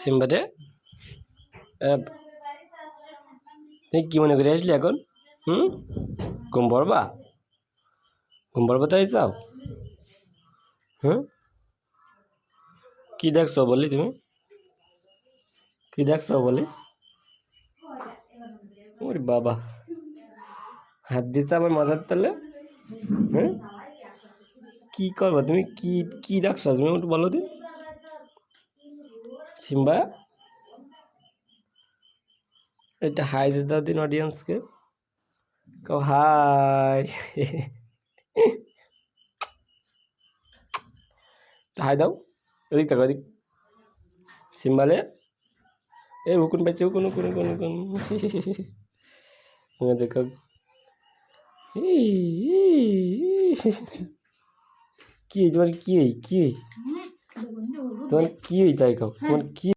সিম্বারে তুমি কি মনে করে আসলি এখন? ঘুম পড়বা? ঘুম পড়বা তাই চাও? কি দেখছো বলি? তুমি কি দেখছো বলি? ওরে বাবা, হাত দিচ্ছে আবার মাথার তলে। কি করবা তুমি? কি কি দেখছো তুমি একটু বলো দিন। সিম্বা, এটা হাই দাও দিন অডিয়েন্সকে। কও হাই। হাই দাও, এদিক থাকো এদিক। সিম্বালে এই উকুন পাইছে, উকুন উকুন উকুন উকুন। দেখো কি তোমার কি কি তোমার কি তাই কও তোমার কি